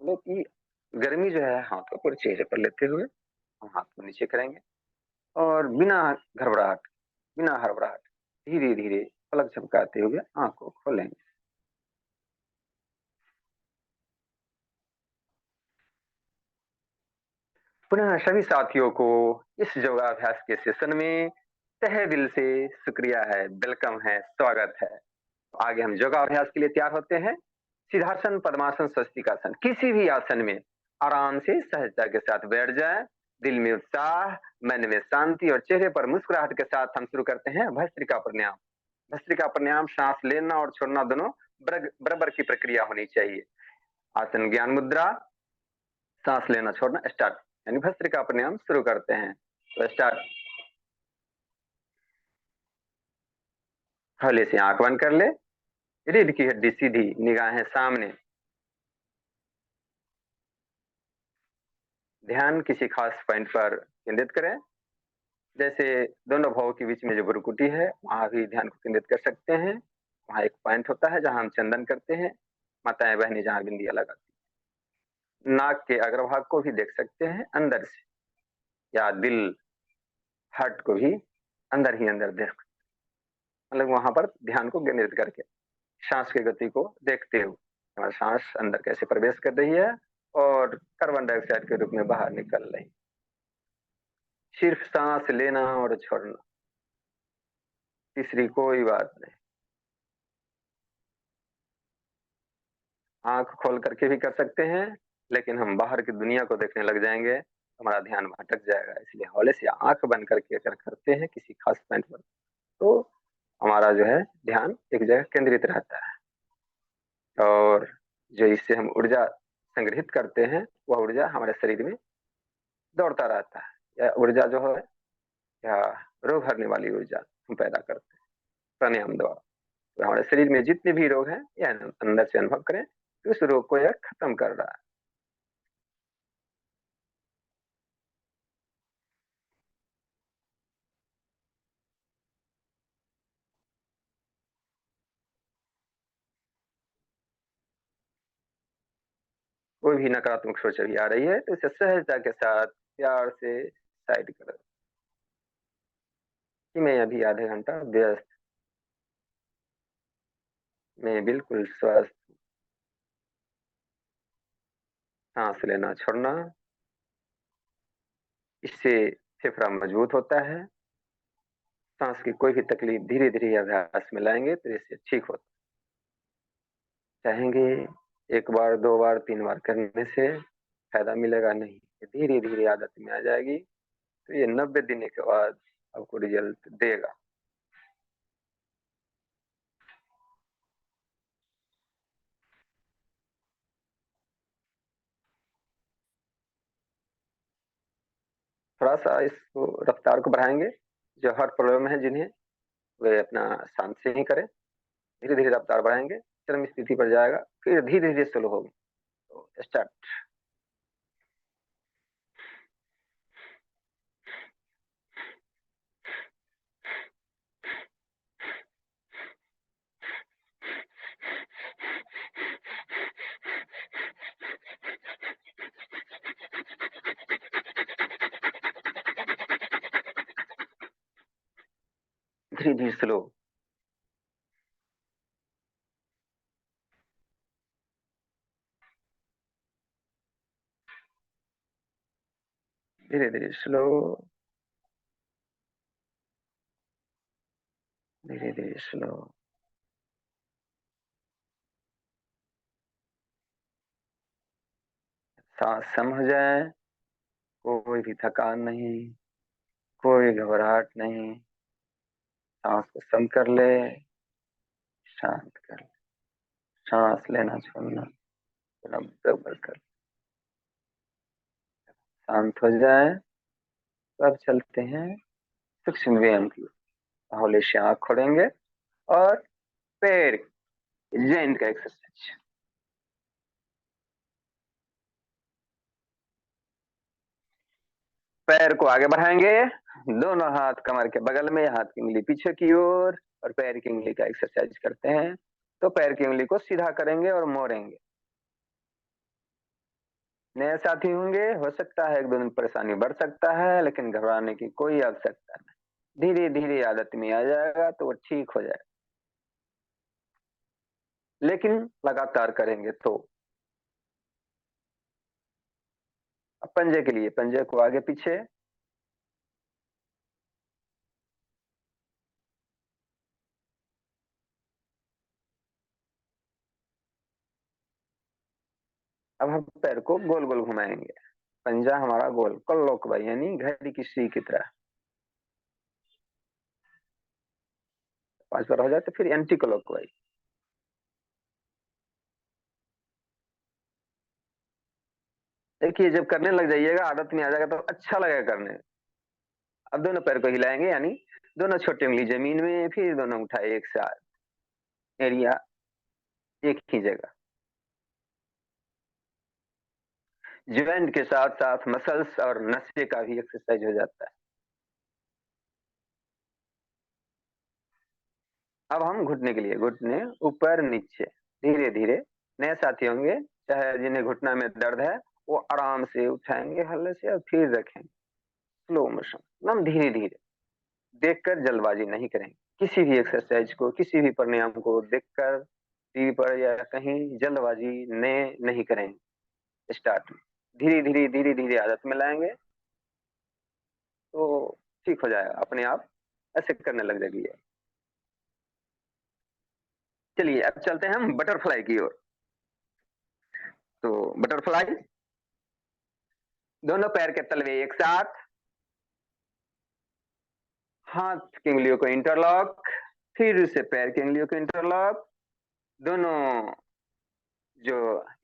मतलब कि गर्मी जो है हाथ को पूरे चेहरे पर लेते हुए हम हाथ को नीचे करेंगे और बिना हड़बड़ाहट धीरे-धीरे पलक झपकाते हुए आँख को खोलेंगे। पुनः सभी साथियों को इस योगाभ्यास के सेशन में तहे दिल से शुक्रिया है, वेलकम है, स्वागत है। आगे हम योगाभ्यास के लिए तैयार होते हैं। सिद्धासन, पद्मासन, स्वस्तिकासन किसी भी आसन में आराम से सहजता के साथ बैठ जाएं। दिल में उत्साह, मन में शांति और चेहरे पर मुस्कुराहट के साथ हम शुरू करते हैं भस्त्रिका प्राणायाम। भस्त्रिका प्राणायाम सांस लेना और छोड़ना दोनों बराबर की प्रक्रिया होनी चाहिए। आसन ज्ञान मुद्रा, सांस लेना छोड़ना स्टार्ट। यानी भस्त्रिका प्राणायाम शुरू करते हैं। तो स्टार्ट। हौले से आंख बंद कर ले, रीढ़ की हड्डी सीधी, निगाहें सामने। ध्यान किसी खास पॉइंट पर केंद्रित करें। जैसे दोनों भावों के बीच में जो भ्रुकुटी है, वहां भी ध्यान को केंद्रित कर सकते हैं। वहां एक पॉइंट होता है जहां हम चंदन करते हैं, माताएं बहनें जहां बिंदियां लगाती हैं। नाक के अग्रभाग को भी देख सकते हैं अंदर से, या दिल, हार्ट को भी अंदर ही अंदर देख, मतलब वहां पर ध्यान को केंद्रित करके सांस की गति को देखते हुए हमारा सांस अंदर कैसे प्रवेश कर रही है और कार्बन डाइऑक्साइड के रूप में बाहर निकल रही। सिर्फ सांस लेना और छोड़ना, तीसरी कोई बात नहीं। आंख खोल करके भी कर सकते हैं, लेकिन हम बाहर की दुनिया को देखने लग जाएंगे, हमारा ध्यान भटक जाएगा। इसलिए हौले से आंख बंद करके अगर करते हैं किसी खास पॉइंट पर, तो हमारा जो है ध्यान एक जगह केंद्रित रहता है। और जो इससे हम ऊर्जा संग्रहित करते हैं, वह ऊर्जा हमारे शरीर में दौड़ता रहता है। यह ऊर्जा जो है, या रोग हरने वाली ऊर्जा हम पैदा करते हैं प्राणायाम द्वारा। तो हमारे शरीर में जितने भी रोग हैं, यह अंदर से अनुभव करें कि उस रोग को यह खत्म कर रहा है। कोई भी नकारात्मक सोच अभी आ रही है तो इसे सहजता के साथ प्यार से साइड करो कि मैं अभी आधे घंटा व्यस्त, मैं बिल्कुल स्वस्थ। सांस लेना छोड़ना, इससे फेफड़ा मजबूत होता है। सांस की कोई भी तकलीफ धीरे धीरे अभ्यास में लाएंगे तो इससे ठीक होता चाहेंगे। एक बार, दो बार, तीन बार करने से फायदा मिलेगा नहीं, धीरे धीरे आदत में आ जाएगी। तो ये 90 दिन के बाद आपको रिजल्ट देगा। थोड़ा सा इसको रफ्तार को बढ़ाएंगे। जो हार्ट प्रॉब्लम है जिन्हें, वे अपना शांत से ही करें। धीरे धीरे रफ्तार बढ़ाएंगे, चरम स्थिति पर जाएगा, फिर धीरे धीरे स्लो होगा। तो स्टार्ट। धीरे धीरे स्लो। धीरे धीरे स्लो। धीरे धीरे स्लो। सांस सम हो जाए, कोई भी थकान नहीं, कोई घबराहट नहीं। सांस को सम कर ले, शांत कर ले। सांस लेना छोड़ना थोड़ा बराबर कर। शांत हो जाए तो अब चलते हैं सूक्ष्म व्यायाम की। हौले से आंख खोलेंगे और पैर, जॉइंट का एक्सरसाइज। पैर को आगे बढ़ाएंगे, दोनों हाथ कमर के बगल में, हाथ की उंगली पीछे की ओर, और पैर की उंगली का एक्सरसाइज करते हैं। तो पैर की उंगली को सीधा करेंगे और मोड़ेंगे। नए साथी होंगे, हो सकता है 1-2 दिन परेशानी बढ़ सकता है, लेकिन घबराने की कोई आवश्यकता नहीं। धीरे-धीरे आदत में आ जाएगा तो वो ठीक हो जाएगा। लेकिन लगातार करेंगे तो। अब पंजे के लिए पंजे को आगे पीछे, अब हम पैर को गोल-गोल घुमाएँगे। पंजा हमारा गोल क्लॉकवाइज़ यानी घड़ी की सुई की तरह। 5 बार हो जाए तो फिर एंटी क्लॉकवाइज़। देखिए जब करने लग जाइएगा, आदत में आ जाएगा तो अच्छा लगेगा करने में। अब दोनों पैर को हिलाएँगे यानी दोनों छोटी उँगली ज़मीन में, फिर दोनों उठाए एक साथ, एरिया एक ही जगह। जॉइंट के साथ-साथ मसल्स और नसें का भी एक्सरसाइज हो जाता है। अब हम घुटने के लिए घुटने ऊपर-नीचे, धीरे-धीरे नए साथी होंगे, चाहे जिन्हें घुटना में दर्द है, वो आराम से उठाएँगे हल्ले से और फिर रखेंगे, स्लो मोशन, एकदम धीरे-धीरे, देखकर जल्दबाज़ी नहीं करेंगे। किसी भी एक्सरसाइज को, किसी भी प्राणायाम को देखकर टीवी पर या कहीं जल्दबाज़ी में नहीं करेंगे स्टार्ट में। धीरे-धीरे, धीरे-धीरे आदत में लाएँगे, तो ठीक हो जाएगा अपने आप, ऐसे करने लग जाइए। चलिए अब चलते हैं हम बटरफ्लाई की ओर। तो बटरफ्लाई, दोनों पैर के तलवे एक साथ, हाथ की उँगलियों को इंटरलॉक, फिर उसे पैर की उँगलियों को इंटरलॉक, दोनों जो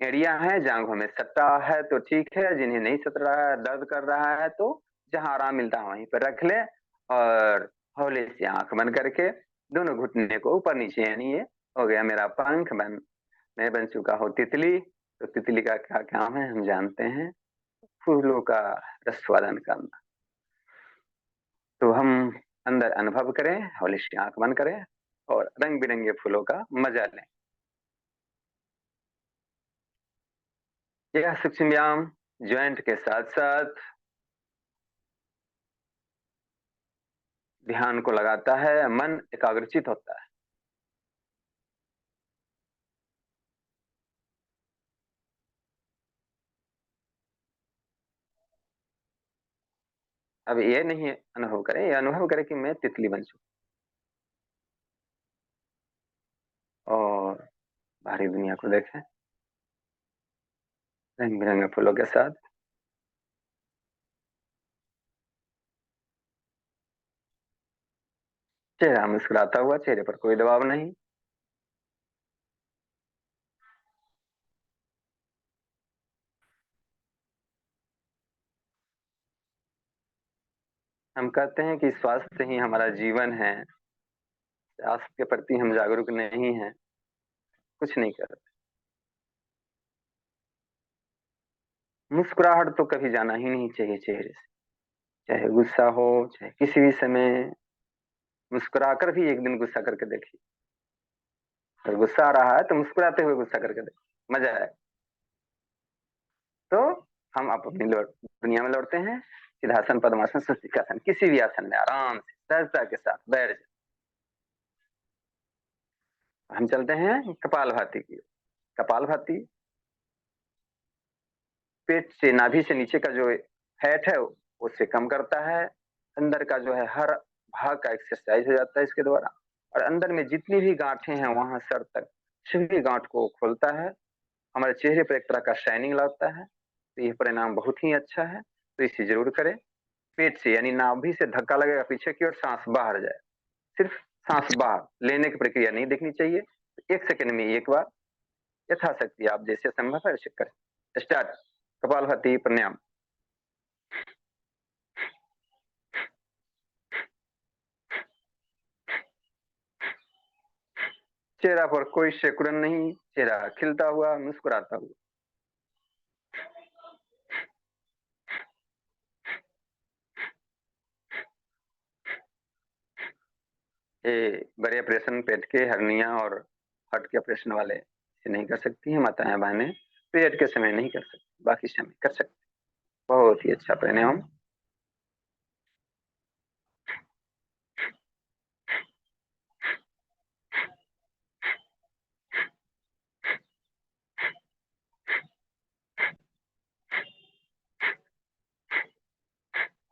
एरिया है जाँघों में सटा है तो ठीक है, जिन्हें नहीं सट रहा है, दर्द कर रहा है तो जहाँ आराम मिलता है वहीं पे रख लें और हौले से आँख बंद करके दोनों घुटने को ऊपर-नीचे यानी ये हो गया मेरा पंख मैं बन चुका हूँ तितली, तो तितली का क्या काम है हम जानते हैं, फूलों का रसवादन करना। तो हम अंदर अनुभव करें, हौले से आँख बंद करें और रंग-बिरंगे फूलों का मज़ा लें। यह सूक्ष्म व्यायाम जॉइंट के साथ-साथ ध्यान को लगाता है, मन एकाग्रचित होता है। अब ये नहीं अनुभव करें, ये अनुभव करें कि मैं तितली बन चुका और बाहरी दुनिया को देखें, रंग-बिरंगे फूलों के साथ। चेहरा मुस्कुराता हुआ, चेहरे पर कोई दबाव नहीं। हम कहते हैं कि स्वास्थ्य ही हमारा जीवन है, स्वास्थ्य के प्रति हम जागरूक नहीं हैं, कुछ नहीं कर मुस्कुराहट तो कभी जाना ही नहीं चाहिए चेहरे से, चाहे गुस्सा हो, चाहे किसी भी समय, मुस्कुराकर भी एक दिन गुस्सा करके देखिए। अगर गुस्सा आ रहा है तो मुस्कुराते हुए गुस्सा करके देखिए, मज़ा आएगा। तो हम अब अपनी दुनिया में लौटते हैं, सिद्धासन, पद्मासन, स्वस्तिकासन, किसी भी आसन में आराम से सहजता के साथ बैठ जाएँ। हम चलते हैं कपालभाति की ओर। कपालभाति पेट से नाभि से नीचे का जो फैट है उसे कम करता है, अंदर का जो है हर भाग का एक्सरसाइज हो जाता है इसके द्वारा और अंदर में जितनी भी गाँठें हैं वहाँ सर तक सभी गाँठ को खोलता है, हमारे चेहरे पर एक तरह का शाइनिंग लाता है, तो ये परिणाम बहुत ही अच्छा है, तो इसे ज़रूर करें। पेट से यानी नाभि से धक्का लगेगा पीछे की ओर साँस बाहर जाए, सिर्फ साँस बाहर, लेने की प्रक्रिया नहीं देखनी चाहिए। 1 सेकंड में 1 बार, यथाशक्ति आप जैसे संभव है वैसे करें। स्टार्ट कपालभाति प्राणायाम। चेहरा पर कोई सिकुड़न नहीं, चेहरा खिलता हुआ, मुस्कुराता हुआ। ये बड़े ऑपरेशन पेट के हर्निया और हार्ट के ऑपरेशन वाले ये नहीं कर सकती हैं माताएँ-बहनें। पीरियड के समय नहीं कर सकते, बाकी समय कर सकते। बहुत ही अच्छा प्राणायाम।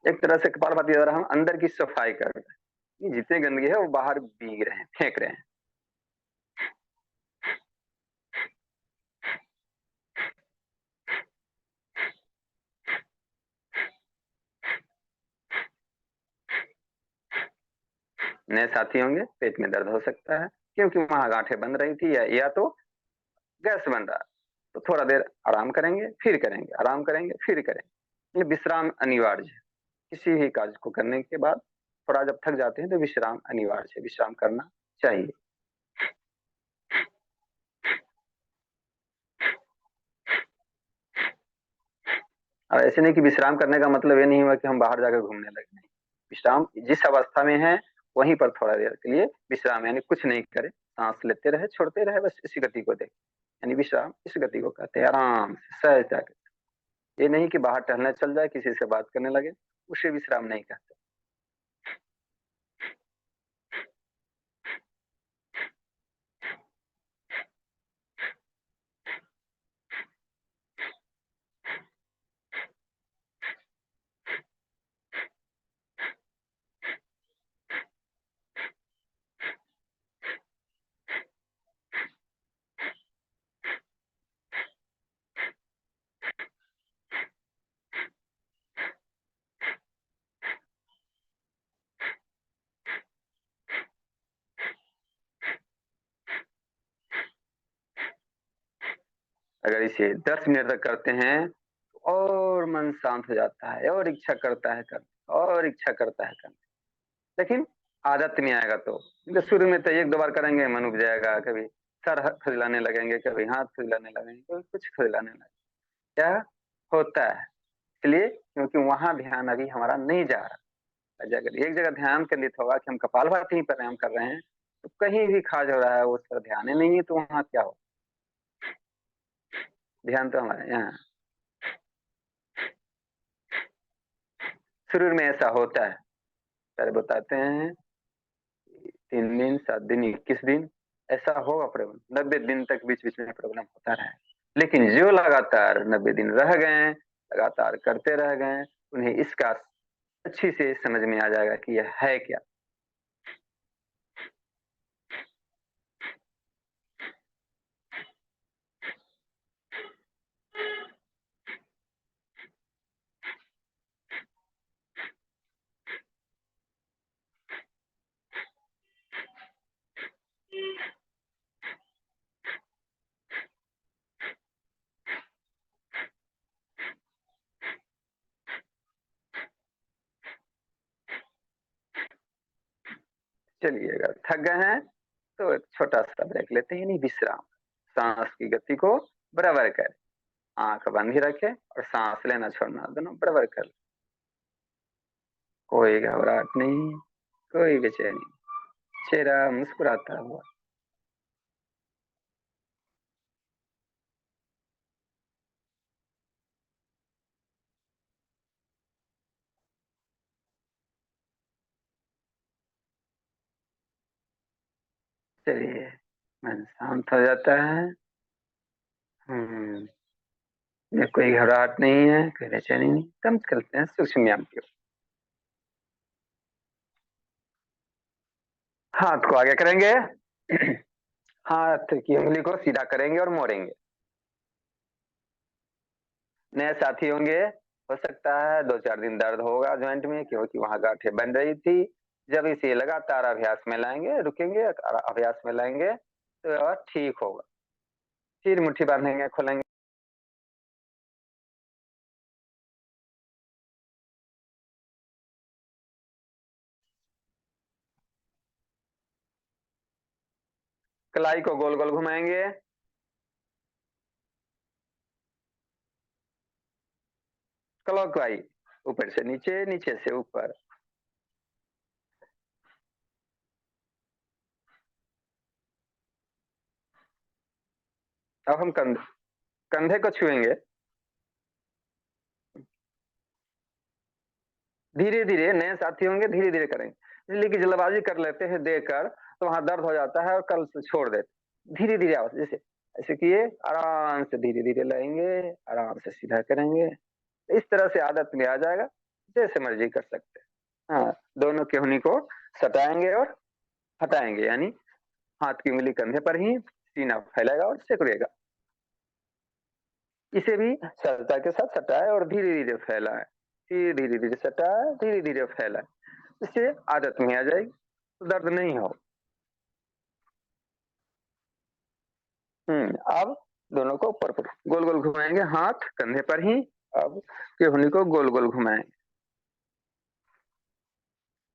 एक तरह से कपालभाति द्वारा हम अंदर की सफाई कर रहे हैं, जितनी गंदगी है वो बाहर भीग रहे हैं, फेंक रहे हैं। नए साथी होंगे, पेट में दर्द हो सकता है क्योंकि वहां गांठें बन रही थी, या तो गैस बन रहा है। तो थोड़ा देर आराम करेंगे, फिर करेंगे, आराम करेंगे, फिर करेंगे। ये विश्राम अनिवार्य है। किसी भी कार्य को करने के बाद थोड़ा जब थक जाते हैं तो विश्राम अनिवार्य है, विश्राम करना चाहिए। और ऐसे नहीं कि विश्राम करने का मतलब ये नहीं हुआ कि हम बाहर जाकर घूमने लगे, नहीं। विश्राम जिस अवस्था में है वहीं पर थोड़ा देर के लिए विश्राम, यानी कुछ नहीं करे, सांस लेते रहे, छोड़ते रहे, बस इसी गति को देख, यानी विश्राम इस गति को कहते हैं, आराम से सहज जाकर। ये नहीं कि बाहर टहलने चल जाए, किसी से बात करने लगे, उसे विश्राम नहीं कहते। अगर इसे 10 मिनट तक करते हैं तो और मन शांत हो जाता है, और इच्छा करता है करने, और इच्छा करता है करने। लेकिन आदत नहीं आएगा तो, क्योंकि शुरू में तो एक दो बार करेंगे मन उब जाएगा, कभी सर खुजलाने लगेंगे, कभी हाथ खुजलाने लगेंगे, कभी कुछ खुजलाने लगेगा। क्या होता है? इसलिए क्योंकि वहां ध्यान अभी हमारा नहीं जा रहा। अगर एक जगह ध्यान केंद्रित होगा कि हम कपालभाति प्राणायाम कर रहे हैं, तो कहीं भी खाज हो रहा है उस पर ध्यान ही नहीं है, तो वहां क्या हो? ध्यान तो हमारे यहाँ। शुरू में ऐसा होता है, सर बताते हैं 3 दिन, 7 दिन, 21 दिन, ऐसा होगा प्रॉब्लम, 90 दिन तक बीच बीच में प्रॉब्लम होता रहा है। लेकिन जो लगातार 90 दिन रह गए, लगातार करते रह गए, उन्हें इसका अच्छी से समझ में आ जाएगा कि यह है क्या। चलिए, अगर थक गए हैं तो एक छोटा सा ब्रेक लेते हैं, यानी विश्राम। सांस की गति को बराबर करें, आंख बंद ही रखें और सांस लेना छोड़ना दोनों बराबर कर। कोई घबराहट नहीं, कोई बेचैनी, चेहरा मुस्कुराता हुआ। चलिए, मन शांत हो जाता है। हम्म। ये कोई घबराहट नहीं है, कोई बेचैनी नहीं। कम करते हैं सूक्ष्म व्यायाम की ओर। हाथ को आगे करेंगे, हाथ की उंगली को सीधा करेंगे और मोड़ेंगे। नए साथी होंगे, हो सकता है 2-4 दिन दर्द होगा ज्वाइंट में, क्योंकि वहां गांठें बन रही थी। जब इसे लगातार अभ्यास में लाएंगे, रुकेंगे, अभ्यास में लाएंगे तो और ठीक होगा। फिर मुट्ठी बांधेंगे, खोलेंगे। कलाई को गोल गोल घुमाएंगे, क्लॉकवाइज, ऊपर से नीचे, नीचे से ऊपर। अब हम कंधे कंधे को छुएंगे, धीरे धीरे नए साथी होंगे, धीरे धीरे करेंगे, इसलिए कि जल्दबाजी कर लेते हैं देखकर तो वहां दर्द हो जाता है और कल से छोड़ देते। धीरे धीरे आवाज, जैसे ऐसे किए, आराम से धीरे धीरे लाएंगे, आराम से सीधा करेंगे, इस तरह से आदत में आ जाएगा, जैसे मर्जी कर सकते हैं। हाँ, दोनों की उंगली को सटाएंगे और हटाएंगे, यानी हाथ की उंगली कंधे पर ही, सीना फैलाएगा और सिकुड़ेगा। इसे भी सरलता के साथ सटाए और धीरे धीरे फैलाए, फिर धीरे धीरे सटाए, धीरे धीरे फैलाए, इससे आदत में आ जाएगी, तो दर्द नहीं हो। अब दोनों को ऊपर गोल गोल घुमाएंगे, हाथ कंधे पर ही, अब केहूनी को गोल गोल घुमाएंगे।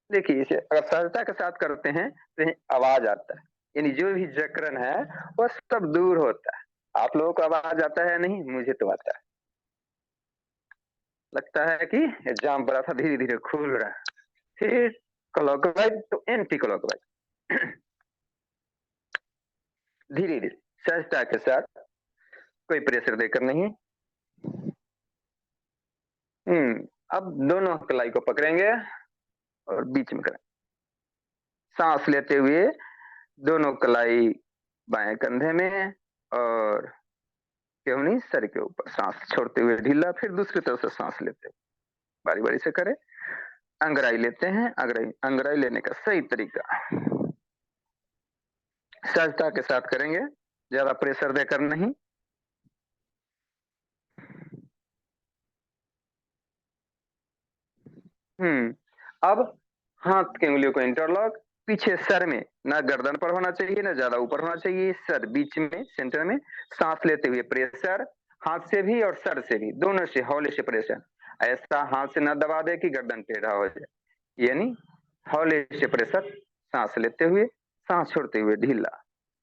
देखिए, इसे अगर सहजता के साथ करते हैं तो आवाज आता है, यानी जो भी जकड़न है वो सब दूर होता है। आप लोगों को आवाज आता है नहीं, मुझे तो आता है, लगता है कि जाम बड़ा था, धीरे धीरे खुल रहा है, फिर क्लॉकवाइज तो एंटी क्लॉकवाइज, धीरे धीरे सहजता के साथ, कोई प्रेशर देकर नहीं। अब दोनों कलाई को पकड़ेंगे और बीच में करें, सांस लेते हुए दोनों कलाई बाएं कंधे में और केहनी सर के ऊपर, सांस छोड़ते हुए ढीला, फिर दूसरी तरफ से सांस लेते हुए बारी बारी से करें। अंगराई लेते हैं, अंगराई अंगराई लेने का सही तरीका सहजता के साथ करेंगे, ज्यादा प्रेशर देकर नहीं। अब हाथ की उंगलियों को इंटरलॉक, पीछे सर में, ना गर्दन पर होना चाहिए ना ज्यादा ऊपर होना चाहिए, सर बीच में सेंटर में, सांस लेते हुए प्रेशर, हाथ से भी और सर से भी, दोनों से हौले से प्रेशर, ऐसा हाथ से ना दबा दे कि गर्दन टेढ़ा हो जाए, यानी हौले से प्रेशर, सांस लेते हुए, सांस छोड़ते हुए ढीला,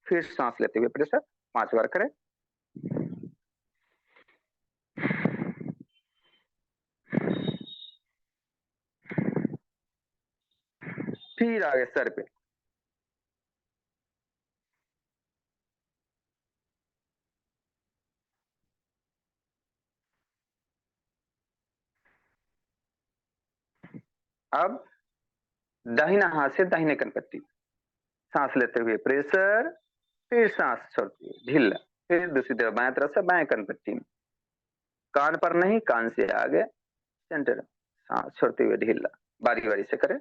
फिर सांस लेते हुए प्रेशर, 5 बार करें। फिर आगे सर पे, अब दाहिना हाथ से दाहिने कनपट्टी, सांस लेते हुए प्रेशर, फिर सांस छोड़ते हुए ढीला, फिर दूसरी तरफ बाएं तरफ से बाएं कनपट्टी में, कान पर नहीं, कान से आगे सेंटर, सांस छोड़ते हुए ढीला, बारी बारी से करें।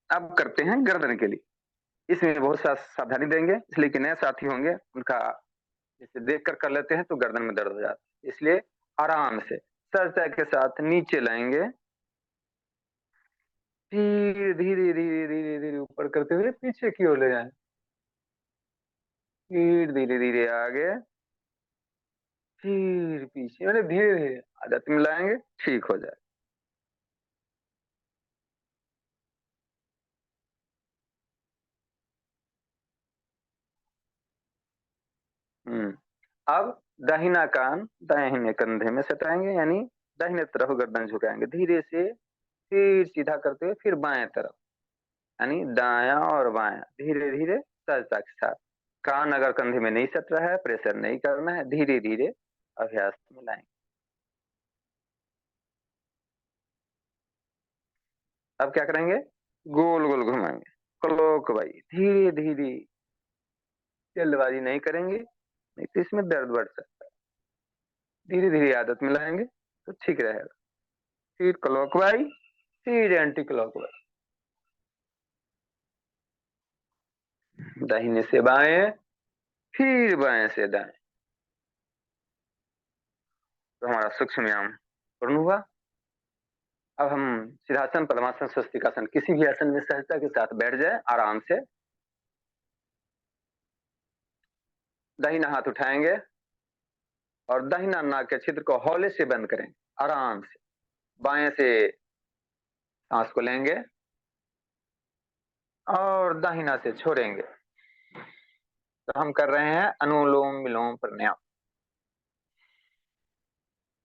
अब करते हैं गर्दन के लिए, इसमें बहुत सा सावधानी देंगे, इसलिए कि नए साथी होंगे, उनका जैसे देख कर लेते हैं तो गर्दन में दर्द हो जाता है, इसलिए आराम से सहजता के साथ नीचे लाएंगे, फिर धीरे धीरे धीरे धीरे ऊपर करते हुए पीछे की ओर ले जाएं, फिर धीरे धीरे आगे, फिर पीछे, मतलब धीरे धीरे आदत में लाएंगे, ठीक हो जाए। हम्म अब दाहिना कान दाहिने कंधे में सटाएंगे, यानी दाहिने तरफ गर्दन झुकाएंगे धीरे से, फिर सीधा करते हुए फिर बाएं तरफ, यानी दाया और बाया, धीरे धीरे सहजता के साथ। कान अगर कंधे में नहीं सट रहा है, प्रेशर नहीं करना है, धीरे धीरे अभ्यास में लाएंगे। अब क्या करेंगे, गोल गोल घुमाएंगे, क्लॉक वाइज, धीरे धीरे, जल्दबाजी नहीं करेंगे, नहीं तो इसमें दर्द बढ़ सकता है, धीरे धीरे आदत में लाएंगे तो ठीक रहेगा। फिर क्लॉकवाइज, फिर एंटी क्लॉकवाइज, दाहिने से बाएं, फिर बाएं से दाएं, तो हमारा सूक्ष्म व्यायाम पूर्ण हुआ। अब हम सिद्धासन, पद्मासन, स्वस्तिकासन, किसी भी आसन में सहजता के साथ बैठ जाए आराम से, दाहिना हाथ उठाएंगे और दाहिना नाक के छिद्र को हौले से बंद करें, आराम से, बाएं से सांस को लेंगे और दाहिना से छोड़ेंगे। तो हम कर रहे हैं अनुलोम विलोम प्राणायाम,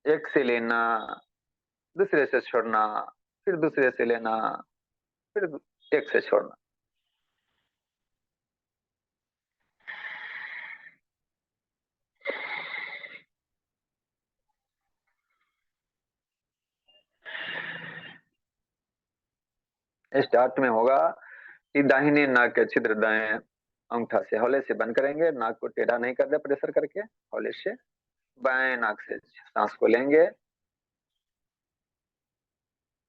एक से लेना, दूसरे से छोड़ना, फिर दूसरे से लेना, फिर एक से छोड़ना। स्टार्ट में होगा कि दाहिने नाक के छिद्र दाएं अंगूठा से हौले से बंद करेंगे, नाक को टेढ़ा नहीं कर दे प्रेशर करके, हौले से बाएं नाक से सांस को लेंगे,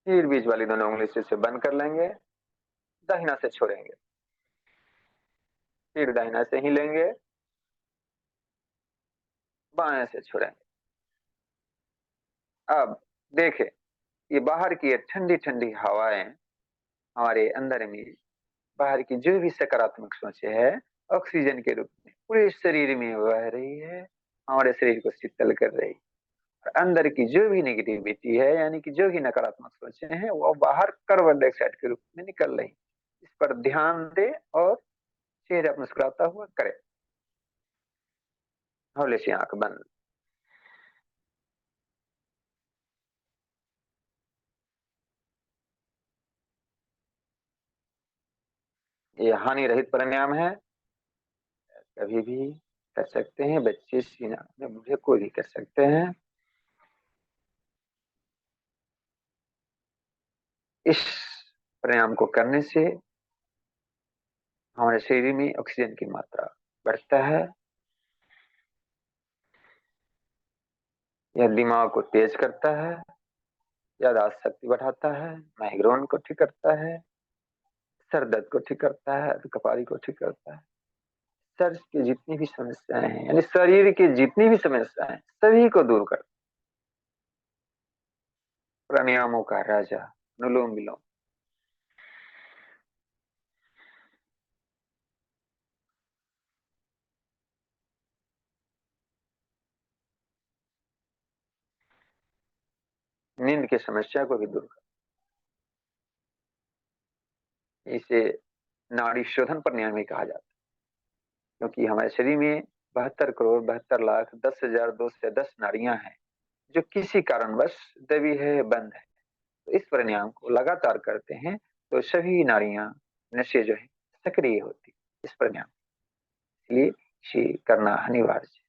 फिर बीच वाली दोनों उंगली से बंद कर लेंगे, दाहिना से छोड़ेंगे, फिर दाहिना से ही लेंगे, बाएं से छोड़ेंगे। अब देखें, ये बाहर की ठंडी ठंडी हवाएं हमारे अंदर में, बाहर की जो भी सकारात्मक सोचें है, ऑक्सीजन के रूप में पूरे शरीर में बह रही है, हमारे शरीर को शीतल कर रही है। और अंदर की जो भी नेगेटिविटी है, यानी कि जो भी नकारात्मक सोचें हैं, वो बाहर कार्बन डाइऑक्साइड के रूप में निकल रही। इस पर ध्यान दे और चेहरा मुस्कुराता हुआ करे। हौले से आंख बंद। ये हानि रहित प्राणायाम है, कभी भी कर सकते हैं, बच्चे सीना में बूढ़े कोई भी कर सकते हैं। इस प्राणायाम को करने से हमारे शरीर में ऑक्सीजन की मात्रा बढ़ता है, यह दिमाग को तेज करता है, याददाश्त शक्ति बढ़ाता है, माइग्रेन को ठीक करता है, सर दर्द को ठीक करता है, कपारी को ठीक करता है। शरीर की जितनी भी समस्याएं हैं, यानी शरीर की जितनी भी समस्याएं हैं, सभी को दूर कर। प्राणायामों का राजा अनुलोम विलोम। नींद की समस्या को भी दूर कर। इसे नाड़ी शोधन प्राणायाम भी कहा जाता है, क्योंकि हमारे शरीर में 72 करोड़ 72 लाख 10,000 210 नाड़ियां हैं, जो किसी कारणवश दबी है, बंद है। तो इस प्राणायाम को लगातार करते हैं तो सभी नाड़ियां, नसें जो है सक्रिय होती इस प्राणायाम। इसलिए इसे करना अनिवार्य है।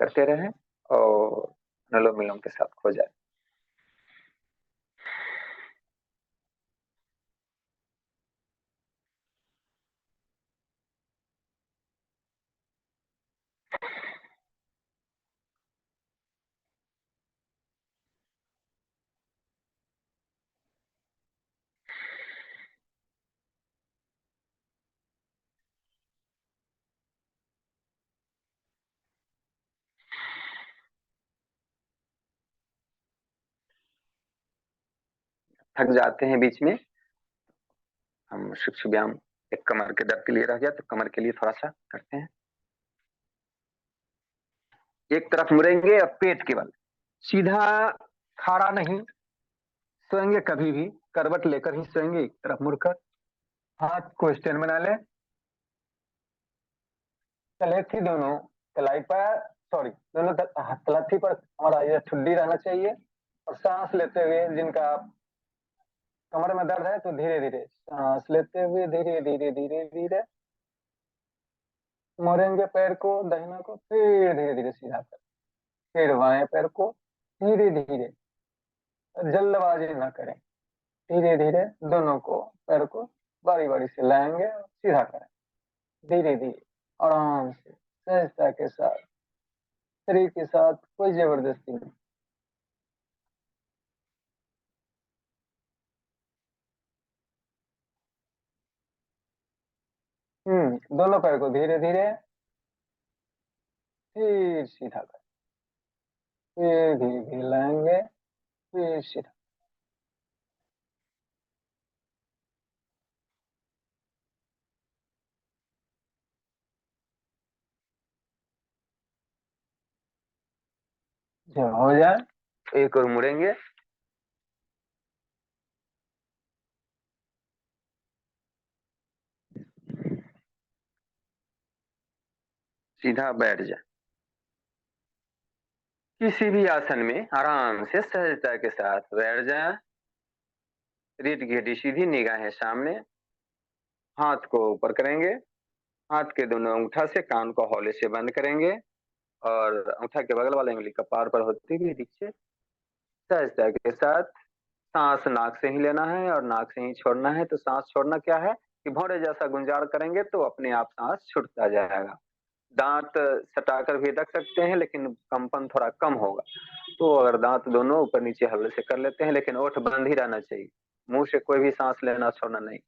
करते रहें और अनुलोम विलोम के साथ खो जाए। थक जाते हैं बीच में, हम सूक्ष्म व्यायाम, एक कमर के दर्द के लिए रह गया तो कमर के लिए थोड़ा सा करते हैं। एक तरफ मुड़ेंगे और पेट के बल, सीधा खड़ा नहीं सोएंगे, कभी भी करवट लेकर ही सोएंगे, एक तरफ मुड़कर। हाथ को स्टैंड बना ले, तलेठी दोनों तलाई पर, सॉरी, दोनों तलथी पर हमारा ये ठुड्डी रहना चाहिए। और सांस लेते हुए, जिनका कमर में दर्द है, तो धीरे धीरे सांस लेते हुए धीरे धीरे धीरे धीरे मोड़ेंगे पैर को, दाहिना को, फिर धीरे धीरे सीधा कर, फिर बाएं पैर को धीरे धीरे, जल्दबाजी ना करें, धीरे धीरे दोनों को पैर को बारी बारी से लाएंगे और सीधा करें, धीरे धीरे, आराम से, सहजता के साथ, शरीर के साथ कोई जबरदस्ती नहीं। दोनों पैर को धीरे धीरे, फिर सीधा करें, फिर धीरे धीरे लाएंगे, फिर सीधा। जब हो जाए एक और मुड़ेंगे, सीधा बैठ जाए, किसी भी आसन में आराम से सहजता के साथ बैठ जाए। रीढ़ की हड्डी सीधी, निगाहें सामने, हाथ को ऊपर करेंगे, हाथ के दोनों अंगूठा से कान को हौले से बंद करेंगे और अंगूठा के बगल वाले उंगली कपार पर होते हुए नीचे सहजता के साथ सांस नाक से ही लेना है और नाक से ही छोड़ना है। तो सांस छोड़ना क्या है कि भौंरे जैसा गुंजार करेंगे तो अपने आप सांस छूटता जाएगा। दांत सटाकर भी रख सकते हैं लेकिन कंपन थोड़ा कम होगा। तो अगर दांत दोनों ऊपर नीचे हल्के से कर लेते हैं लेकिन ओठ बंद ही रहना चाहिए, मुंह से कोई भी सांस लेना छोड़ना नहीं।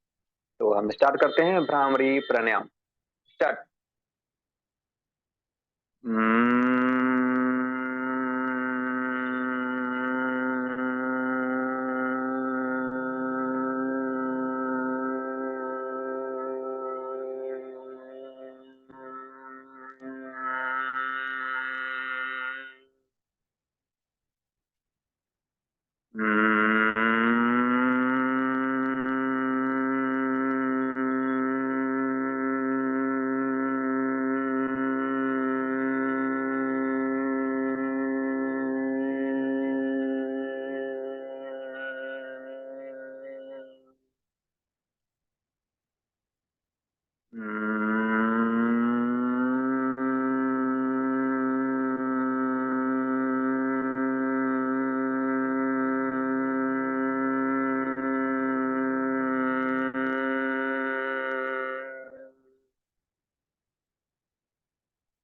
तो हम स्टार्ट करते हैं भ्रामरी प्राणायाम। स्टार्ट।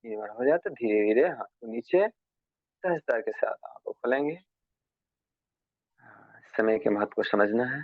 ये बार हो जाए तो धीरे धीरे हाथ को नीचे सहजता के साथ आंखों खोलेंगे। समय के महत्व को समझना है।